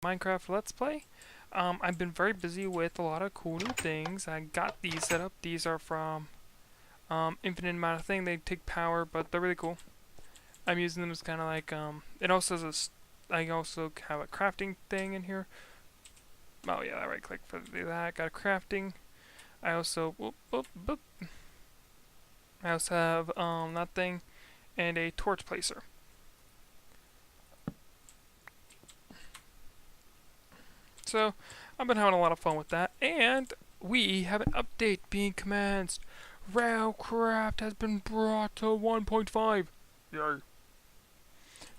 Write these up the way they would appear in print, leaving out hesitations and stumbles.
Minecraft Let's Play. I've been very busy with a lot of cool new things. I got these set up. These are from infinite amount of thing. They take power, but they're really cool. I'm using them as kind of like it also has I also have a crafting thing in here. Oh yeah, I right click for that. Got a crafting. I also I also have that thing and a torch placer. So I've been having a lot of fun with that, and we have an update being commenced. Railcraft has been brought to 1.5. Yay.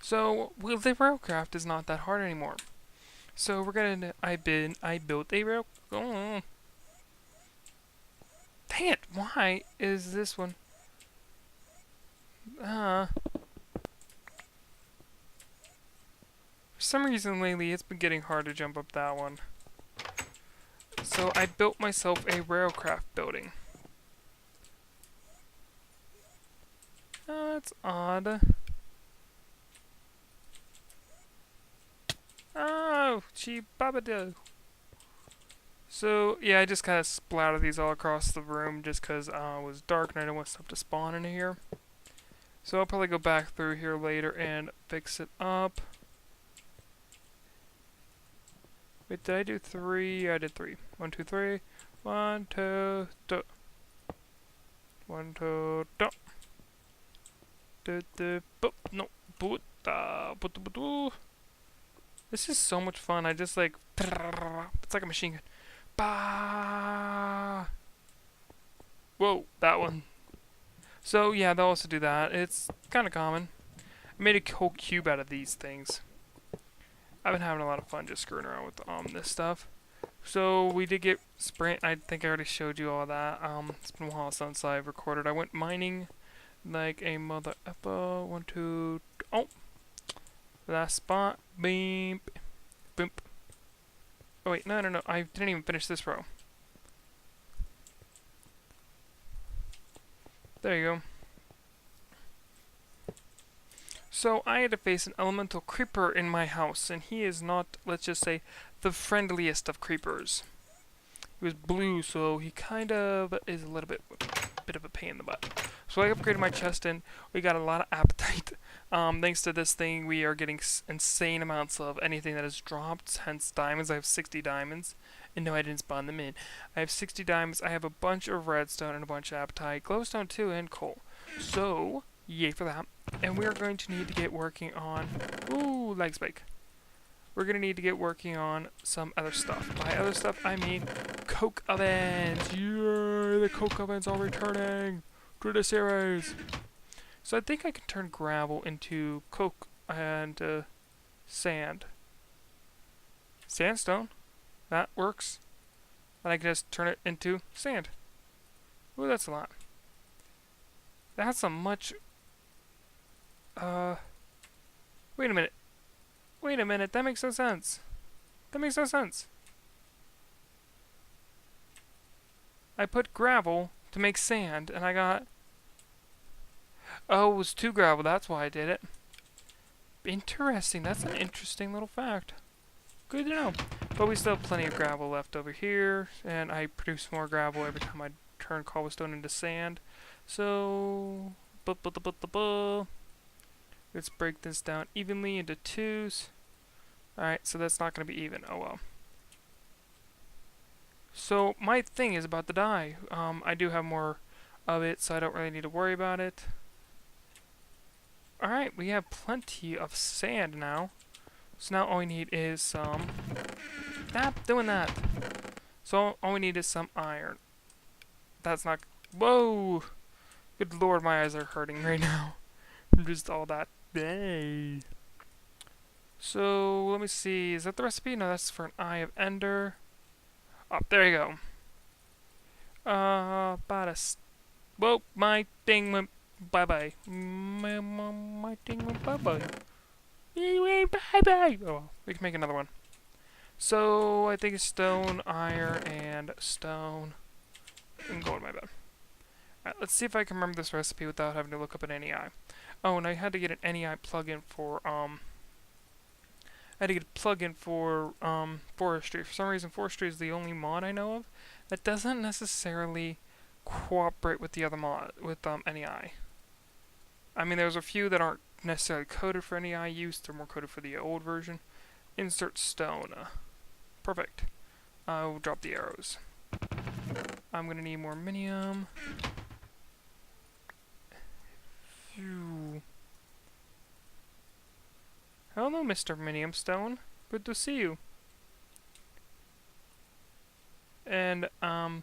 So well, the railcraft is not that hard anymore. So we're gonna. I built a rail. Oh, dang it! Why is this one? For some reason lately, it's been getting hard to jump up that one. So I built myself a railcraft building. That's odd. Oh, babado. So yeah, I just kind of splattered these all across the room just because it was dark and I didn't want stuff to spawn in here. So I'll probably go back through here later and fix it up. Wait, did I do 3? I did 3. 1, 2, 3. 1, 2, 2. 1, 2, 2. No. This is so much fun. I just like it's like a machine gun. Bah! Whoa, that one. So yeah, they'll also do that. It's kind of common. I made a whole cube out of these things. I've been having a lot of fun just screwing around with this stuff. So we did get sprint. I think I already showed you all that. It's been a while since I've recorded. I went mining like a mother effer. 1, 2. Oh, last spot. Beep, boop. Oh wait, no. I didn't even finish this row. There you go. So I had to face an elemental creeper in my house, and he is not, let's just say, the friendliest of creepers. He was blue, so he kind of is a little bit of a pain in the butt. So I upgraded my chest, and we got a lot of appetite. Thanks to this thing, we are getting insane amounts of anything that is dropped, hence diamonds. I have 60 diamonds. And no, I didn't spawn them in. I have 60 diamonds, I have a bunch of redstone and a bunch of appetite, glowstone too, and coal. So, yay for that. And we are going to need to get working on... Ooh, leg spike. We're going to need to get working on some other stuff. By other stuff, I mean coke ovens. Yay, the coke ovens are returning to the series. So I think I can turn gravel into coke and sand. Sandstone. That works. And I can just turn it into sand. Ooh, that's a lot. That's a much... Wait a minute. Wait a minute, that makes no sense. That makes no sense. I put gravel to make sand, and I got... Oh, it was 2 gravel, that's why I did it. Interesting, that's an interesting little fact. Good to know. But we still have plenty of gravel left over here, and I produce more gravel every time I turn cobblestone into sand. So... Let's break this down evenly into 2s. Alright, so that's not going to be even. Oh well. So my thing is about to die. I do have more of it, so I don't really need to worry about it. Alright, we have plenty of sand now. So now all we need is some... Stop doing that! So all we need is some iron. That's not... Whoa! Good lord, my eyes are hurting right now. From just all that... Hey. So, let me see. Is that the recipe? No, that's for an Eye of Ender. Oh, there you go. About a... Whoa, my thing went bye-bye. My thing went bye-bye. Bye-bye. Oh, well, we can make another one. So, I think it's stone, iron, and stone. And gold, my bad. Alright, let's see if I can remember this recipe without having to look up an NEI. Oh, and I had to get an NEI plugin for, I I had to get a plugin for forestry. For some reason, forestry is the only mod I know of that doesn't necessarily cooperate with the other mod with NEI. I mean, there's a few that aren't necessarily coded for NEI use. They're more coded for the old version. Insert stone. Perfect. I'll drop the arrows. I'm gonna need more minium. Phew. Hello, Mr. Minium Stone. Good to see you. And, but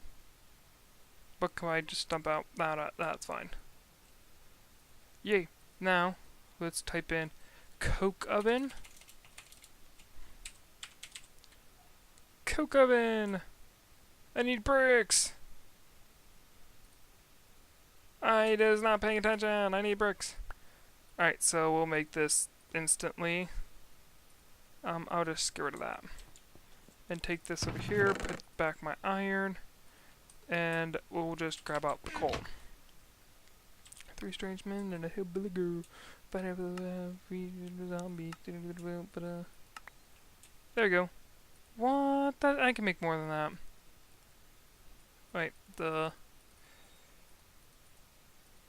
can I just dump out that? That's fine. Yay. Now, let's type in coke oven. Coke oven! I need bricks! I was not paying attention. I need bricks. Alright, so we'll make this instantly. I'll just get rid of that. And take this over here, put back my iron, and we'll just grab out the coal. 3 strange men and a hillbilly girl. There you go. What? I can make more than that. Wait, there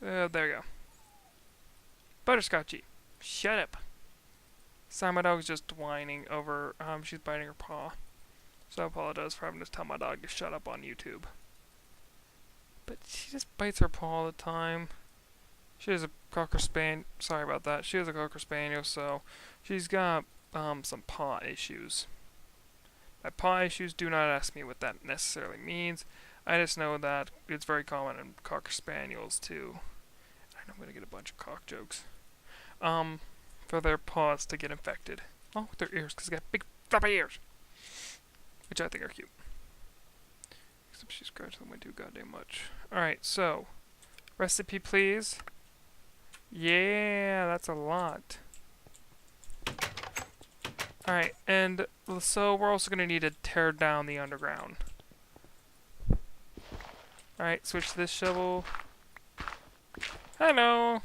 you go. Butterscotchy. Shut up. Sorry, my dog's just whining over, she's biting her paw. So I apologize for having to tell my dog to shut up on YouTube. But she just bites her paw all the time. She has a Cocker Spaniel. Sorry about that. She has a Cocker Spaniel, so she's got some paw issues. By paw issues, do not ask me what that necessarily means. I just know that it's very common in Cocker Spaniels too. I know I'm gonna get a bunch of cock jokes. For their paws to get infected. Oh, with their ears, because they got big floppy ears, which I think are cute. Except she scratched them way too goddamn much. All right, so recipe, please. Yeah, that's a lot. Alright, and so we're also going to need to tear down the underground. Alright, switch to this shovel. Hello!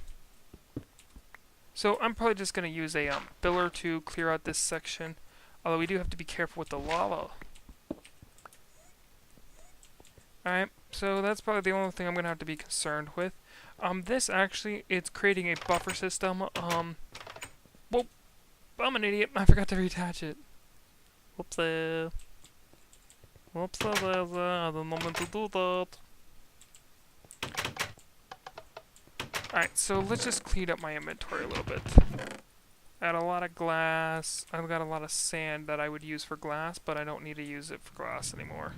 So I'm probably just going to use a pillar to clear out this section. Although we do have to be careful with the lava. Alright, so that's probably the only thing I'm going to have to be concerned with. This actually, it's creating a buffer system. Well, I'm an idiot. I forgot to reattach it. Whoops. Whoops. I don't know when to do that. Alright, so let's just clean up my inventory a little bit. I had a lot of glass. I've got a lot of sand that I would use for glass, but I don't need to use it for glass anymore.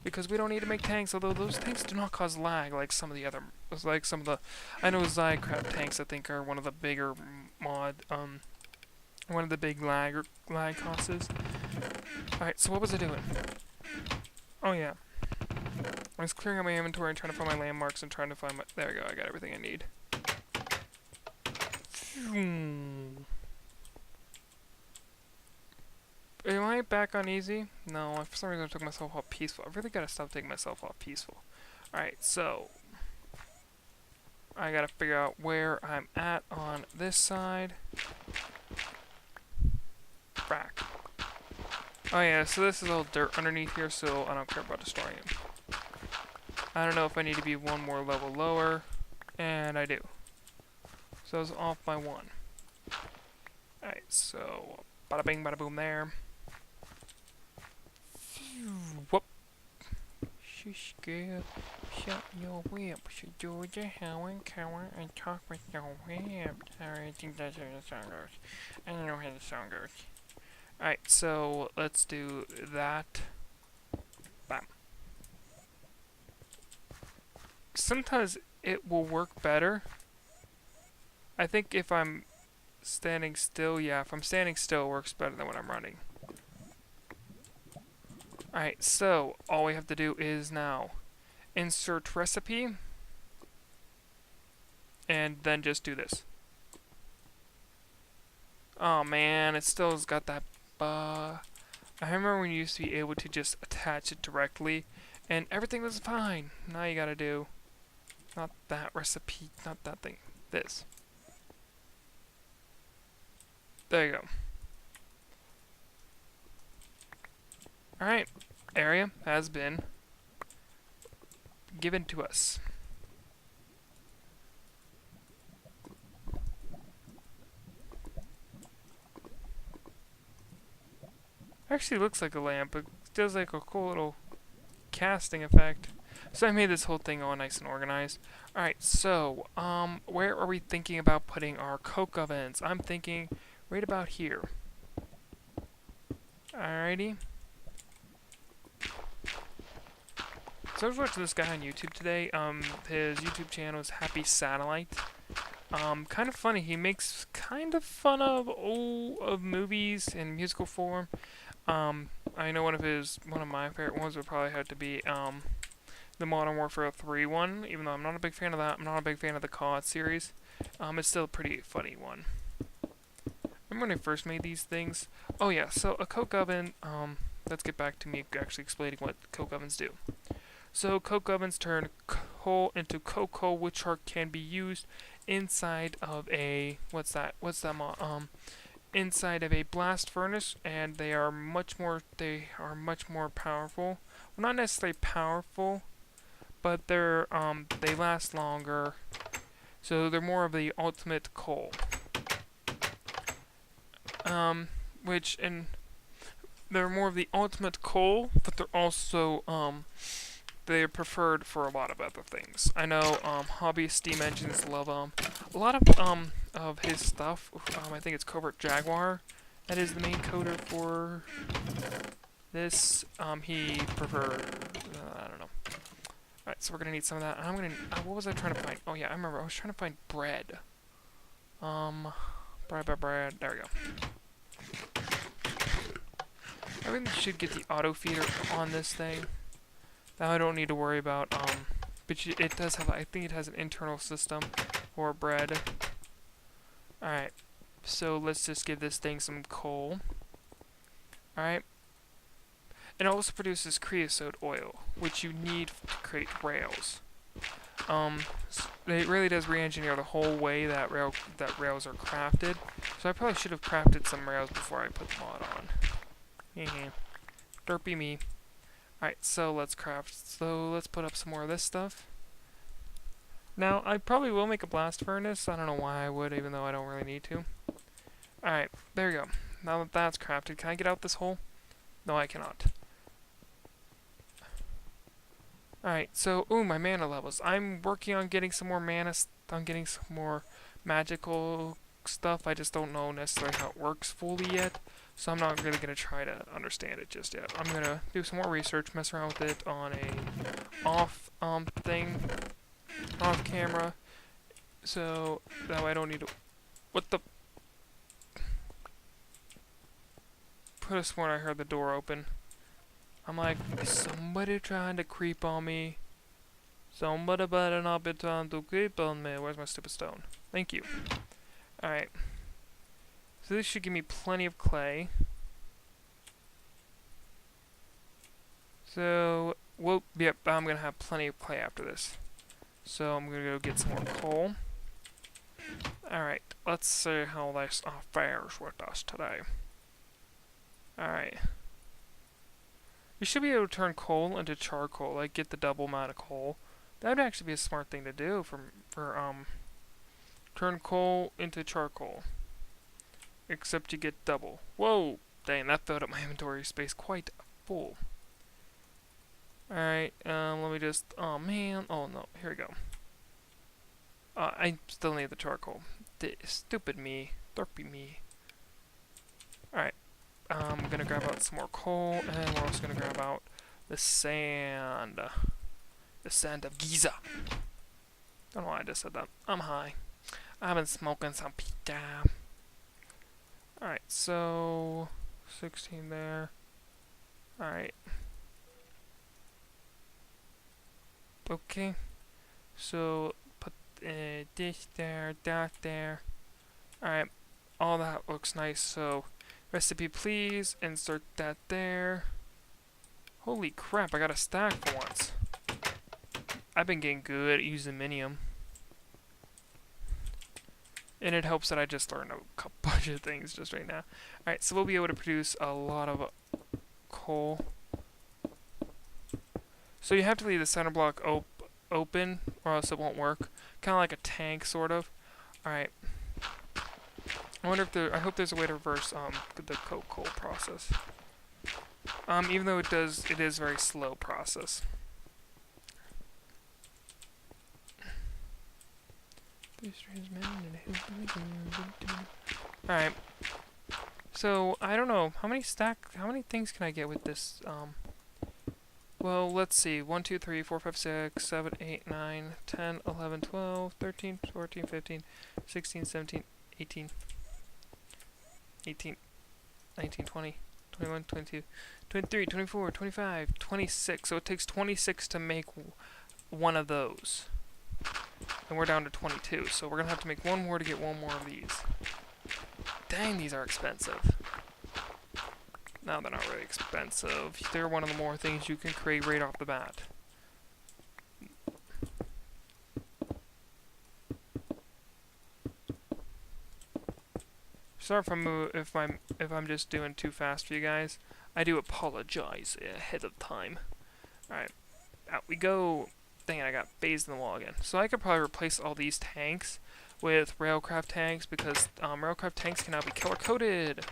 Because we don't need to make tanks, although those tanks do not cause lag like some of the other, I know railcraft tanks I think are one of the bigger one of the big lag causes. Alright, so what was I doing? Oh yeah. I was clearing out my inventory and trying to find my landmarks and trying to find my, there we go, I got everything I need. Am I back on easy? No, for some reason I took myself off peaceful. I really gotta stop taking myself off peaceful. Alright, so I gotta figure out where I'm at on this side. Frack. Oh yeah, so this is all dirt underneath here, so I don't care about destroying it. I don't know if I need to be one more level lower, and I do. So I was off by 1. Alright, so bada bing, bada boom there. Whoop. She's scared. Shut your whip. So Georgia, Howard, Cower, and talk with your whip. Sorry, I think that's how the song goes. I don't know how the song goes. Alright, so let's do that. Bam. Sometimes it will work better. I think if I'm standing still, yeah, if I'm standing still, it works better than when I'm running. Alright, so all we have to do is now insert recipe and then just do this. Oh man, it still has got that I remember when you used to be able to just attach it directly and everything was fine. Now you gotta do not that recipe, not that thing, this. There you go. Alright, area has been given to us. Actually looks like a lamp, but does like a cool little casting effect. So I made this whole thing all nice and organized. Alright, so, where are we thinking about putting our coke ovens? I'm thinking right about here. Alrighty. So I was watching this guy on YouTube today. His YouTube channel is Happy Satellite. Kind of funny. He makes kind of fun of movies in musical form. I know one of my favorite ones would probably have to be the Modern Warfare 3 one. Even though I'm not a big fan of that, I'm not a big fan of the COD series. It's still a pretty funny one. Remember when I first made these things? Oh yeah. So a coke oven. Let's get back to me actually explaining what coke ovens do. So coke ovens turn coal into cocoa, which can be used inside of a inside of a blast furnace, and they are much more powerful. Well, not necessarily powerful, but they last longer. So they're more of the ultimate coal. They're more of the ultimate coal, but they're also they're preferred for a lot of other things. I know hobbyist steam engines love a lot of his stuff. I think it's Covert Jaguar that is the main coder for this. He preferred I don't know. Alright, so we're gonna need some of that. I'm gonna what was I trying to find? Oh yeah, I remember I was trying to find bread. Bread. There we go. I really should get the auto feeder on this thing. Now I don't need to worry about, but it does have, I think it has an internal system for bread. Alright, so let's just give this thing some coal. Alright. It also produces creosote oil, which you need to create rails. It really does re-engineer the whole way that rails are crafted. So I probably should have crafted some rails before I put the mod on. Derpy me. Alright, so let's craft. So let's put up some more of this stuff. Now, I probably will make a blast furnace. I don't know why I would, even though I don't really need to. Alright, there we go. Now that that's crafted, can I get out this hole? No, I cannot. Alright, so, my mana levels. I'm working on getting some more mana. I'm getting some more magical stuff. I just don't know necessarily how it works fully yet. So I'm not really going to try to understand it just yet. I'm going to do some more research, mess around with it on a off camera. So that way I don't need to... What the... Could have sworn I heard the door open. I'm like, is somebody trying to creep on me? Somebody better not be trying to creep on me. Where's my stupid stone? Thank you. Alright. So this should give me plenty of clay. So, yep, I'm going to have plenty of clay after this. So I'm going to go get some more coal. Alright, let's see how this fares with us today. Alright. You should be able to turn coal into charcoal, like get the double amount of coal. That would actually be a smart thing to do turn coal into charcoal. Except you get double. Whoa! Dang, that filled up my inventory space quite full. Alright, let me just... Oh, man. Oh, no. Here we go. I still need the charcoal. Stupid me. Derpy me. Alright. I'm gonna grab out some more coal, and we're also gonna grab out the sand. The sand of Giza. Don't know why I just said that. I'm high. I've been smoking some pita. Alright, so 16 there. Alright. Okay. So put this there, that there. Alright. All that looks nice. So recipe please. Insert that there. Holy crap, I got a stack for once. I've been getting good at using Minium. And it helps that I just learned a bunch of things just right now. Alright, so we'll be able to produce a lot of coal. So you have to leave the center block open, or else it won't work. Kind of like a tank, sort of. Alright. I wonder if I hope there's a way to reverse the coal process. Even though it is a very slow process. Alright. So, I don't know. How many things can I get with this? Well, let's see. 1, 2, 3, 4, 5, 6, 7, 8, 9, 10, 11, 12, 13, 14, 15, 16, 17, 18, 19, 20, 21, 22, 23, 24, 25, 26. So it takes 26 to make one of those. And we're down to 22. So we're going to have to make one more to get one more of these. Dang, these are expensive. No, they're not really expensive. They're one of the more things you can create right off the bat. Sorry if I'm just doing too fast for you guys. I do apologize ahead of time. Alright, out we go. Dang it, I got phased in the wall again. So I could probably replace all these tanks with railcraft tanks, because railcraft tanks can now be color-coded.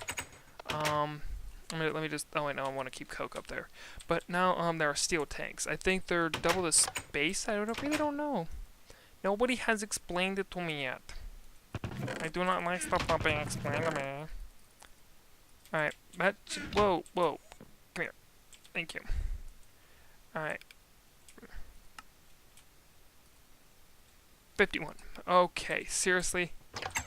Let me just... Oh, wait, no, I want to keep coke up there. But now, there are steel tanks. I think they're double the space. I really don't know. Nobody has explained it to me yet. I do not like stuff not being explained to me. Alright, whoa. Come here. Thank you. Alright. 51. Okay, seriously?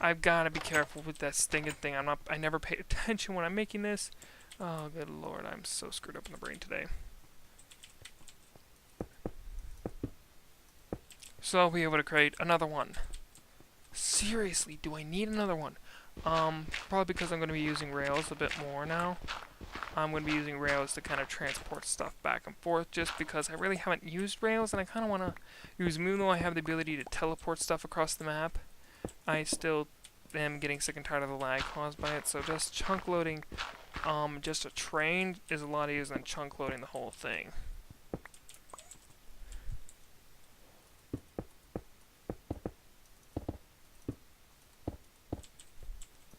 I've got to be careful with that stinking thing. I never paid attention when I'm making this. Oh, good lord, I'm so screwed up in the brain today. So I'll be able to create another one. Seriously, do I need another one? Probably because I'm going to be using rails a bit more now. I'm going to be using rails to kind of transport stuff back and forth, just because I really haven't used rails, and I kind of want to use them. Even though I have the ability to teleport stuff across the map, I still am getting sick and tired of the lag caused by it, so just chunk loading just a train is a lot easier than chunk loading the whole thing.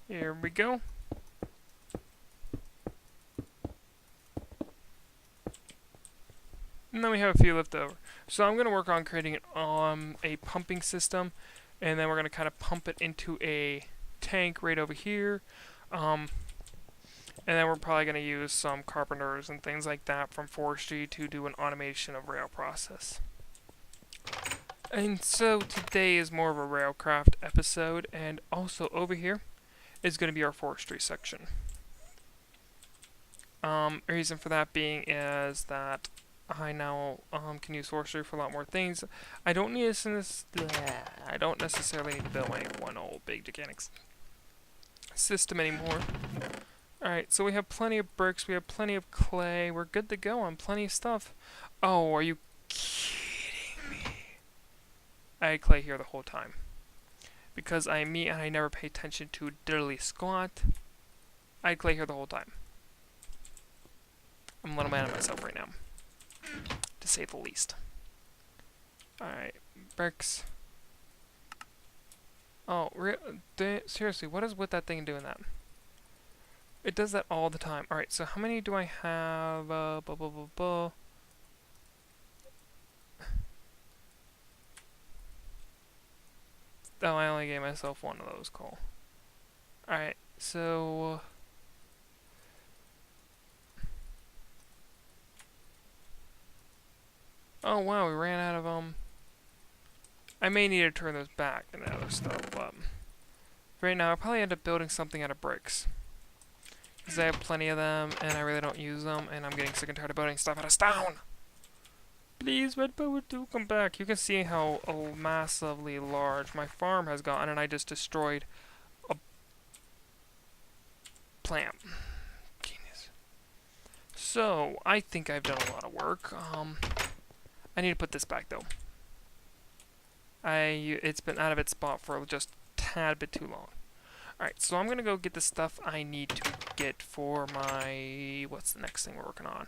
Here we go. And then we have a few left over. So I'm going to work on creating a pumping system, and then we're going to kind of pump it into a tank right over here. And then we're probably going to use some carpenters and things like that from forestry to do an automation of rail process. And so today is more of a railcraft episode, and also over here is going to be our forestry section. Reason for that being is that I now can use forestry for a lot more things. I don't necessarily need to build one old big gigantic system anymore. Alright, so we have plenty of bricks, we have plenty of clay, we're good to go on plenty of stuff. Oh, are you kidding me? I had clay here the whole time. Because I'm me and I never pay attention to diddly squat. I had clay here the whole time. I'm a little mad at myself right now, to say the least. Alright, bricks. Oh, seriously, what is with that thing doing that? It does that all the time. Alright, so how many do I have? Oh, I only gave myself one of those, cool. Alright, so... Oh wow, we ran out of, I may need to turn those back and other stuff, but... Right now, I'll probably end up building something out of bricks. Because I have plenty of them, and I really don't use them, and I'm getting sick and tired of building stuff out of stone! Please, Red Power 2, come back. You can see how massively large my farm has gotten, and I just destroyed a plant. Genius. So, I think I've done a lot of work. I need to put this back, though. It's been out of its spot for just a tad bit too long. Alright, so I'm going to go get the stuff I need to get for my... What's the next thing we're working on?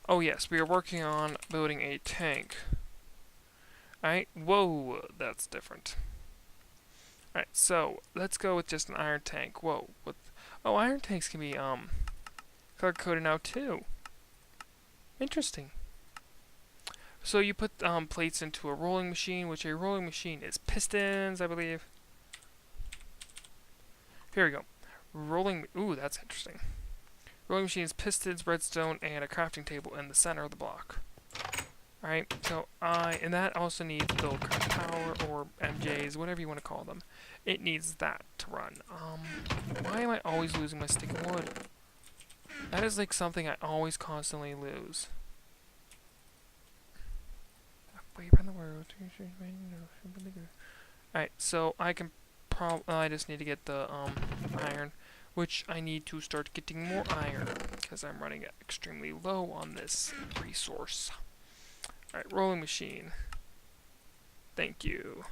Oh yes, we are working on building a tank. Alright, whoa, that's different. Alright, so let's go with just an iron tank. Whoa, what? Oh, iron tanks can be color coded now too. Interesting. So you put plates into a rolling machine, which a rolling machine is pistons, I believe. Here we go. Rolling. Ooh, that's interesting. Rolling machine is pistons, redstone, and a crafting table in the center of the block. Alright, so and that also needs railcraft power, or MJs, whatever you want to call them. It needs that to run. Why am I always losing my stick of wood? That is like something I always constantly lose. Way around the world. Alright, so I can I just need to get the iron, which I need to start getting more iron because I'm running extremely low on this resource. Alright, rolling machine. Thank you.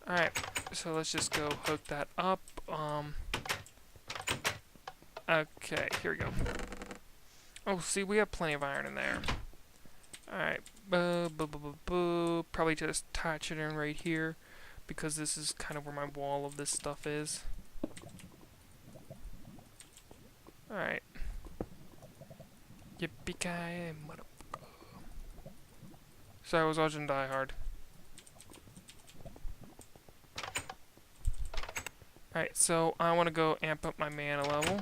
Alright, so let's just go hook that up. Okay, here we go. Oh, see, we have plenty of iron in there. Alright, probably just attach it in right here, because this is kind of where my wall of this stuff is. Alright. Yippee-ki-yay, motherfucker. Sorry, I was watching Die Hard. Alright, so I want to go amp up my mana level.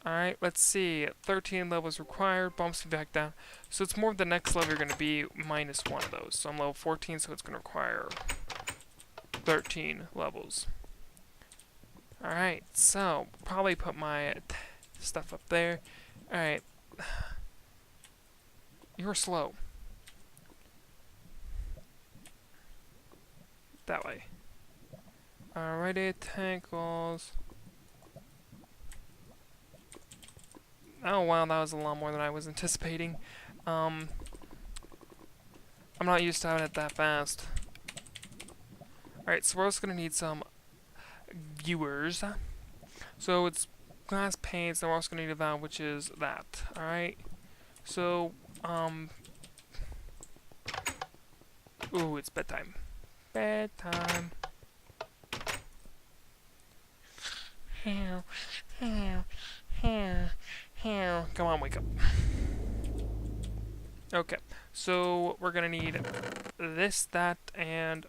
Alright, let's see. 13 levels required, bumps me back down. So it's more of the next level you're going to be minus one of those. So I'm level 14, so it's going to require 13 levels. Alright, so probably put my stuff up there. Alright. You're slow. That way. Alrighty, tank walls. Oh wow, that was a lot more than I was anticipating. I'm not used to having it that fast. Alright, so we're also going to need some viewers. So it's glass panes, and we're also going to need a valve, which is that. Alright, so, ooh, it's bedtime. Bedtime. Come on, wake up. Okay, so we're gonna need this, that, and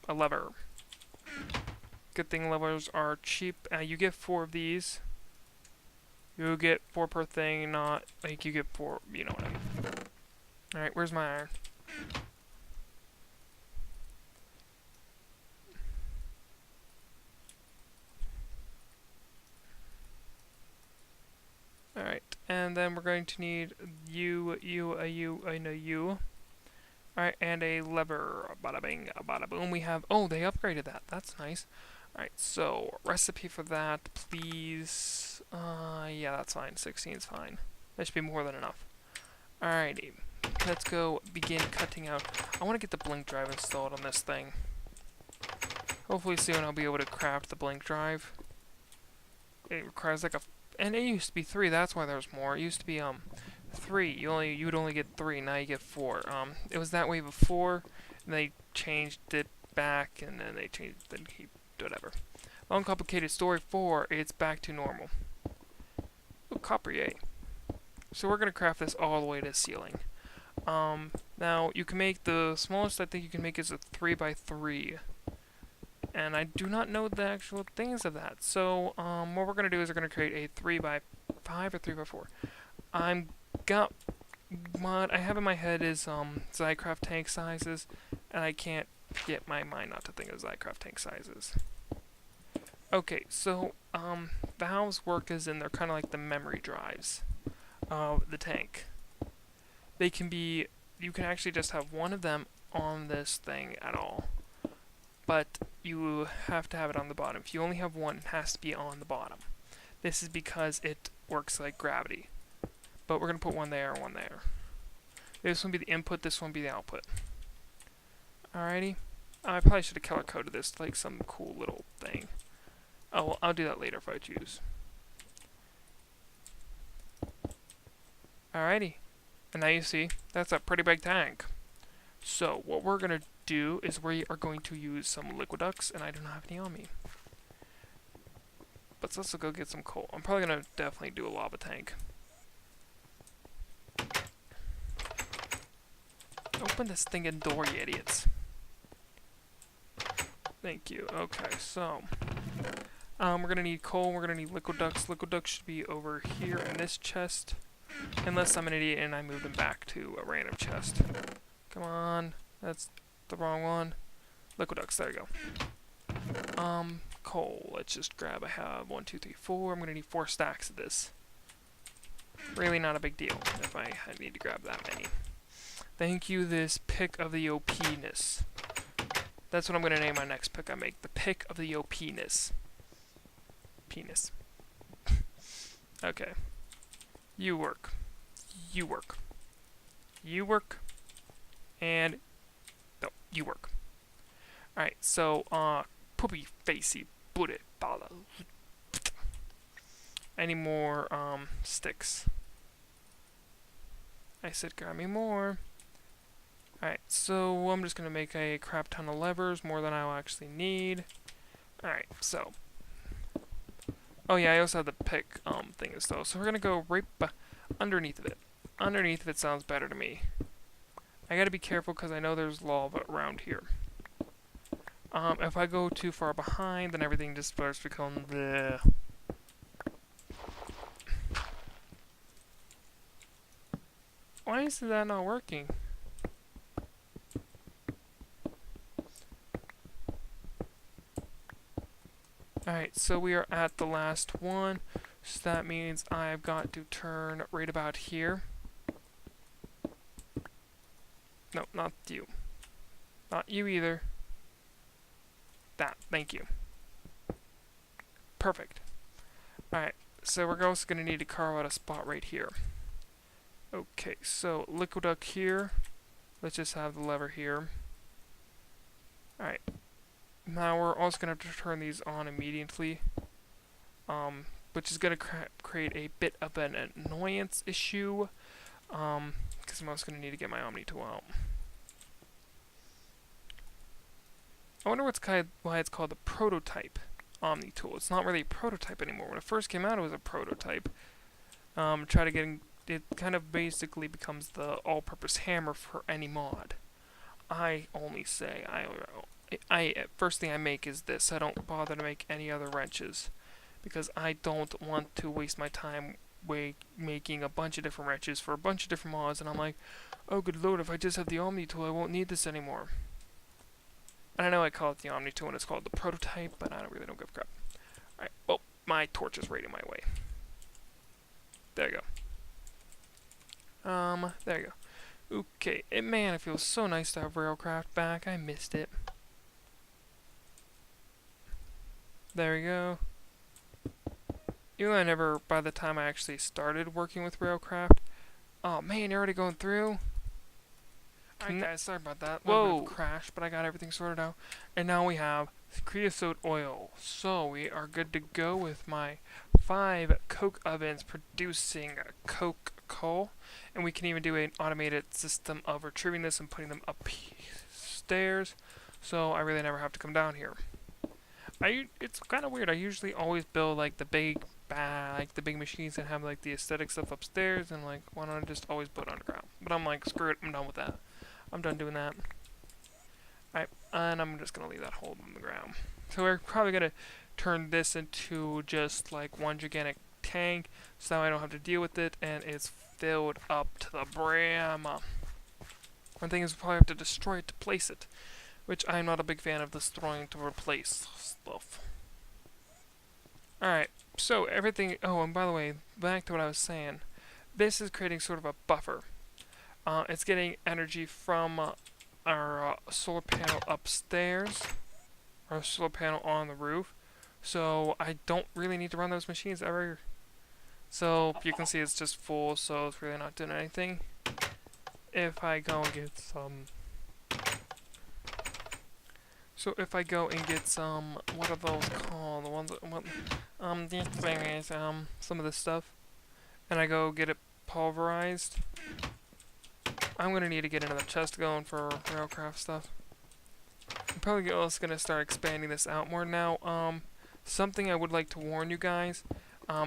a lever. Good thing levers are cheap. You get 4 of these. You get 4 per thing, not like you get 4. You know what I mean. All right, where's my iron? Alright, and then we're going to need you, and a you. Alright, and a lever. Bada bing, bada boom. We have, oh, they upgraded that. That's nice. Alright, so recipe for that, please. Yeah, that's fine. 16 is fine. That should be more than enough. Alrighty, let's go begin cutting out. I want to get the blink drive installed on this thing. Hopefully soon I'll be able to craft the blink drive. It requires like a, and it used to be 3, that's why there's more. It used to be 3. You would only get 3, now you get 4. It was that way before, and they changed it back, and then they changed it, whatever. Long complicated story 4, it's back to normal. Ooh, copper, yay. So we're gonna craft this all the way to ceiling. Now you can make the smallest I think you can make is a 3x3. And I do not know the actual things of that. So, what we're going to do is we're going to create a 3x5 or 3x4. What I have in my head is, Zycraft tank sizes, and I can't get my mind not to think of Zycraft tank sizes. Okay, so, valves work as in they're kind of like the memory drives of the tank. They can be, you can actually just have one of them on this thing at all. But you have to have it on the bottom. If you only have one, it has to be on the bottom. This is because it works like gravity. But we're going to put one there and one there. This one be the input, this one be the output. Alrighty. I probably should have color coded this like some cool little thing. Oh, well, I'll do that later if I choose. Alrighty. And now you see, that's a pretty big tank. So, what we're going to do is we are going to use some liquid ducts, and I do not have any on me. But let's also go get some coal. I'm probably going to definitely do a lava tank. Open this thing door, you idiots. Thank you. Okay, so we're gonna need coal. We're gonna need liquid ducts. Liquid ducts should be over here in this chest, unless I'm an idiot and I moved them back to a random chest. Come on, that's the wrong one. Liquid ducts. There you go. Coal. Let's just grab. I have 1, 2, 3, 4. I'm gonna need 4 stacks of this. Really not a big deal if I need to grab that many. Thank you, this pick of the OP-ness. That's what I'm going to name my next pick I make. The pick of the OP-ness. Penis. Okay. You work. You work. You work. And... no, you work. Alright, so, poopy facey booty bala. Any more, sticks? I said grab me more. Alright, so I'm just going to make a crap ton of levers, more than I'll actually need. Alright, so. Oh yeah, I also have the pick things though, so we're going to go right underneath of it. Underneath of it sounds better to me. I got to be careful because I know there's lava around here. If I go too far behind, then everything just starts to become bleh. Why is that not working? Alright, so we are at the last one, so that means I've got to turn right about here. No, not you. Not you either. That, thank you. Perfect. Alright, so we're also going to need to carve out a spot right here. Okay, so liquid duct here. Let's just have the lever here. Alright. Now we're also going to have to turn these on immediately, which is going to create a bit of an annoyance issue, because I'm also going to need to get my Omni tool out. I wonder why it's called the prototype Omni tool. It's not really a prototype anymore. When it first came out, it was a prototype. Try to get it kind of basically becomes the all-purpose hammer for any mod. I only say first thing I make is this. I don't bother to make any other wrenches because I don't want to waste my time making a bunch of different wrenches for a bunch of different mods, and I'm like, oh good lord, if I just have the Omni tool I won't need this anymore. And I know I call it the Omni tool and it's called the prototype, but I don't give a crap. Alright, well, my torch is right in my way. There you go. There you go. Okay, man, it feels so nice to have railcraft back. I missed it. There we go. Even though I never, by the time I actually started working with railcraft. Oh man, you're already going through? Alright guys, sorry about that. Whoa! Crash, but I got everything sorted out. And now we have creosote oil. So we are good to go with my 5 coke ovens producing coke coal. And we can even do an automated system of retrieving this and putting them upstairs. So I really never have to come down here. It's kind of weird. I usually always build like the big machines and have like the aesthetic stuff upstairs, and like why don't I just always build underground? But I'm like, screw it, I'm done with that. I'm done doing that. Alright, and I'm just gonna leave that hole in the ground. So we're probably gonna turn this into just like one gigantic tank, so now I don't have to deal with it, and it's filled up to the brim. One thing is we'll probably have to destroy it to place it, which I'm not a big fan of destroying to replace stuff. Alright, so everything... oh, and by the way, back to what I was saying. This is creating sort of a buffer. It's getting energy from our solar panel upstairs, our solar panel on the roof. So I don't really need to run those machines ever. So you can see it's just full, so it's really not doing anything. If I go and get some... so if I go and get some, what are those called? The ones that, these things, some of this stuff, and I go get it pulverized. I'm gonna need to get another chest going for railcraft stuff. I'm probably also gonna start expanding this out more now. Something I would like to warn you guys.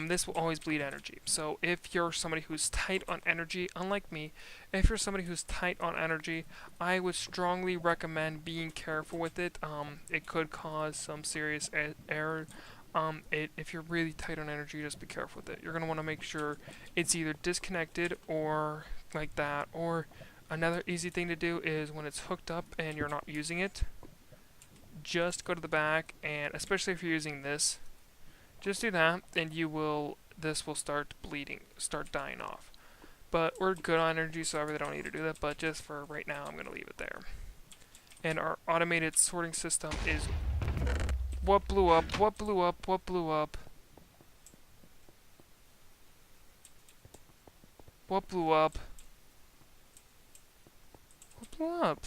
This will always bleed energy. So if you're somebody who's tight on energy, unlike me, if you're somebody who's tight on energy, I would strongly recommend being careful with it. It could cause some serious error. If you're really tight on energy, just be careful with it. You're going to want to make sure it's either disconnected or like that. Or another easy thing to do is when it's hooked up and you're not using it, just go to the back, and especially if you're using this, just do that, and this will start bleeding, start dying off. But we're good on energy, so I really don't need to do that, but just for right now, I'm going to leave it there. And our automated sorting system is... What blew up? What blew up? What blew up? What blew up? What blew up?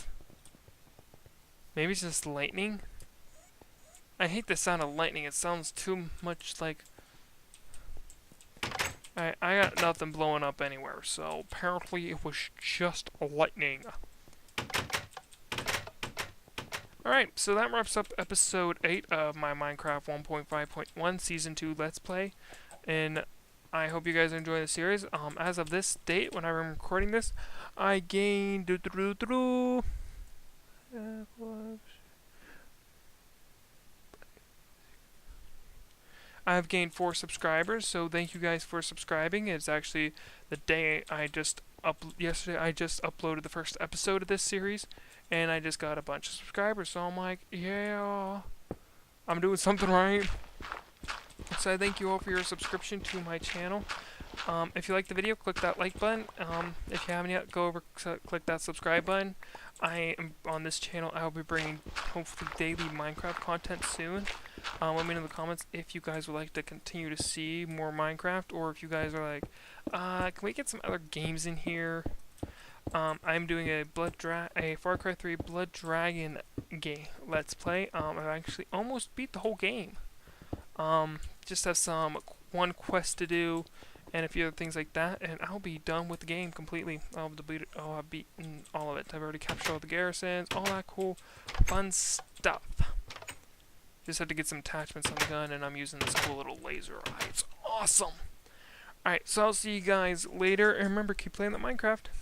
Maybe it's just lightning? I hate the sound of lightning. It sounds too much like... I got nothing blowing up anywhere, so apparently it was just lightning. Alright, so that wraps up episode 8 of my Minecraft 1.5.1 Season 2 Let's Play. And I hope you guys are enjoying the series. As of this date, when I'm recording this, I gained... I've gained 4 subscribers, so thank you guys for subscribing. It's actually the day yesterday I just uploaded the first episode of this series, and I just got a bunch of subscribers, so I'm like, yeah, I'm doing something right. So I thank you all for your subscription to my channel. If you like the video, click that like button. If you haven't yet, go over, click that subscribe button. I am on this channel. I will be bringing hopefully daily Minecraft content soon. Let me know in the comments if you guys would like to continue to see more Minecraft, or if you guys are like, can we get some other games in here? I'm doing a Far Cry 3 Blood Dragon game Let's Play. I've actually almost beat the whole game. Just have one quest to do, and a few other things like that, and I'll be done with the game completely. I'll have beaten all of it. I've already captured all the garrisons, all that cool, fun stuff. Just have to get some attachments on the gun, and I'm using this cool little laser eye. It's awesome! Alright, so I'll see you guys later, and remember, keep playing that Minecraft.